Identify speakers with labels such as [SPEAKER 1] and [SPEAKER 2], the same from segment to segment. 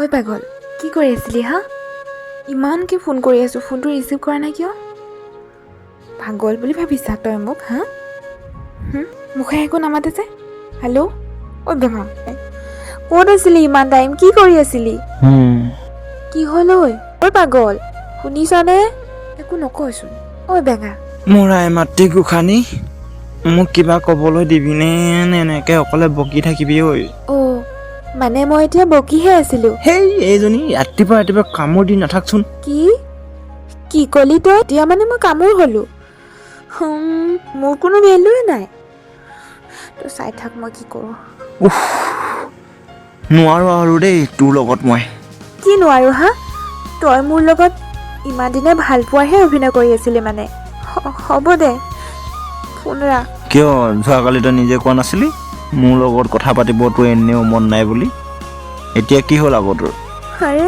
[SPEAKER 1] ঐ পাগল কি কৰি আছিলি হা ইমানকৈ ফোন কৰি আছোঁ ফোনটো ৰিচিভ কৰা নাই কিয় পাগল বুলি ভাবিছা তই মোক হা মুখে একো নামাতে যে হেল্ল' ঐ বেমা ক'ত আছিলি ইমান টাইম কি কৰি আছিলি কি হ'ল ঐ পাগল শুনিছনে একো নকয়চোন ঐ বেঙা
[SPEAKER 2] মোৰ মাতৃ গোসানী মোক কিবা ক'বলৈ দিবিনে নে এনেকৈ অকলে বকি থাকিবি ঐ
[SPEAKER 1] অ' মানে মই এতিয়া বকিহে আছিলোঁ
[SPEAKER 2] সেই এইজনী ৰাতিপুৱা কামোৰ দি নাথাকচোন
[SPEAKER 1] কি ক'লি তই এতিয়া মানে মই কামোৰ হ'লোঁ মোৰ কোনো ভেলুৱে নাই তই চাই থাক মই কি কৰোঁ
[SPEAKER 2] নোৱাৰো আৰু দেই তোৰ লগত মই
[SPEAKER 1] কি নোৱাৰো হা তই মোৰ লগত ইমান দিনে ভাল পোৱাহে অভিনয় কৰি আছিলি মানে হ'ব দে ফোন ৰাখ
[SPEAKER 2] কিয় যোৱাকালি তই নিজে কোৱা নাছিলি মোৰ লগত কথা পাতিব তোৰ এনেও মন নাই বুলি এতিয়া কি হ'ল আকৌ তোৰ
[SPEAKER 1] আৰে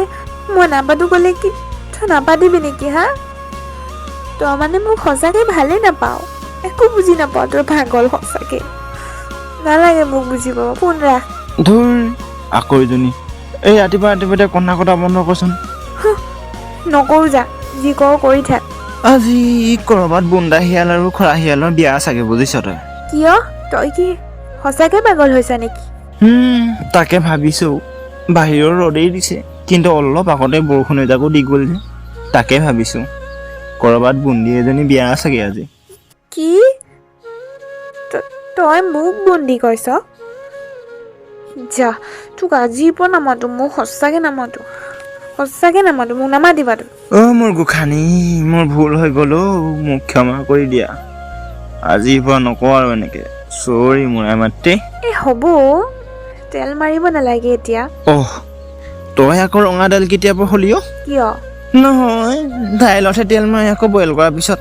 [SPEAKER 1] মই নাপাতো ক'লে কি তই নাপাতিবি নেকি হা তই মানে মোক সঁচাকৈ ভালেই নাপাওঁ একো বুজি নাপাওঁ তোৰ পাগল সঁচাকৈ নালাগে মোক বুজি পাব ফোন ৰাখ
[SPEAKER 2] ধুৰ আকৌ এজনী এই ৰাতিপুৱা কন্দা কটা বন্ধ কৰচোন
[SPEAKER 1] নকৰোঁ যা যি কৰ কৰি থাক
[SPEAKER 2] আজি ক'ৰবাত বুন্দা শিয়াল আৰু খৰা শিয়ালৰ বিয়া চাগে বুজিছ তই
[SPEAKER 1] কিয় তই কি সঁচাকৈ পাগল হৈছ নেকি
[SPEAKER 2] তাকে ভাবিছোঁ বাহিৰৰ ৰ'দেই দিছে কিন্তু অলপ আগতে বৰষুণ এজাকো দি গ'ল যে তাকে ভাবিছোঁ ক'ৰবাত বুন্দি এজনী বিয়া চাগে আজি
[SPEAKER 1] কি তই মোক বন্দী কৈছ যা তোক আজিৰ পৰা নামাতো মোক সঁচাকৈ নামাতো মোক নামাতিবা তোক
[SPEAKER 2] মোৰ গোসানী মোৰ ভুল হৈ গ'ল মোক ক্ষমা কৰি দিয়া আজিৰ পৰা নকওঁ আৰু এনেকৈ চৰি মোৰ মাতৃ
[SPEAKER 1] এই হ'ব তেল মাৰিব নালাগে এতিয়া
[SPEAKER 2] তই আকৌ ৰঙা দাইল কেতিয়াবা হলি
[SPEAKER 1] কিয়
[SPEAKER 2] নহয় দাইলতহে তেল মাৰি আকৌ বইল কৰাৰ পিছত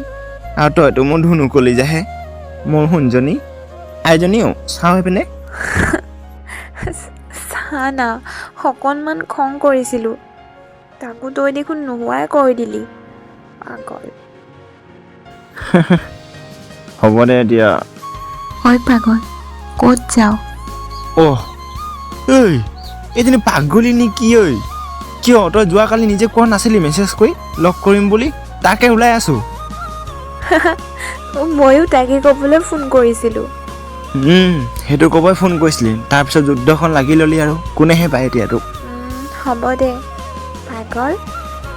[SPEAKER 2] আৰু তইতো মোৰ ধুনু কলিজাহে মোৰ শুনজনী আইজনীও চাওঁ এইপিনে
[SPEAKER 1] চা না অকণমান খং কৰিছিলোঁ তাকো তই দেখোন নোহোৱাই কৰি দিলি পাগল
[SPEAKER 2] হ'ব দে এতিয়া
[SPEAKER 1] ঐ পাগল ক'ত যাওঁ
[SPEAKER 2] ঐ এইজনী পাগলী নেকি ঐ কিয় তই যোৱাকালি নিজে কোৱা নাছিলি মেছেজ কৰি লগ কৰিম বুলি তাকে ওলাই আছোঁ
[SPEAKER 1] ময়ো তাকে ক'বলৈ ফোন কৰিছিলোঁ
[SPEAKER 2] সেইটো ক'বই ফোন কৰিছিলি তাৰপিছত যুদ্ধখন লাগি ল'লি আৰু কোনেহে পায় এতিয়া তোক
[SPEAKER 1] হ'ব দে পাগল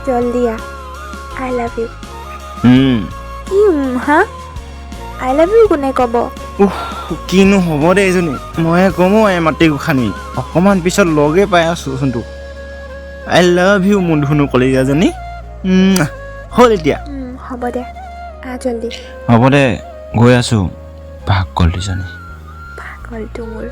[SPEAKER 1] জল্দি আই লাভ ইউ কি হা আই লাভ ইউ কোনে ক'ব
[SPEAKER 2] কিনো হ'ব দে এইজনী ময়ে ক'মো মাতৃ গোসানী অকণমান পিছত লগে পাই আছোঁচোন তোক আই লাভ ইউ মোৰ ধুনু কলিজাজনী হ'ল এতিয়া
[SPEAKER 1] হ'ব দে জল্দি
[SPEAKER 2] হ'ব দে গৈ আছোঁ পাগলীজনী
[SPEAKER 1] পাগলটো মোৰ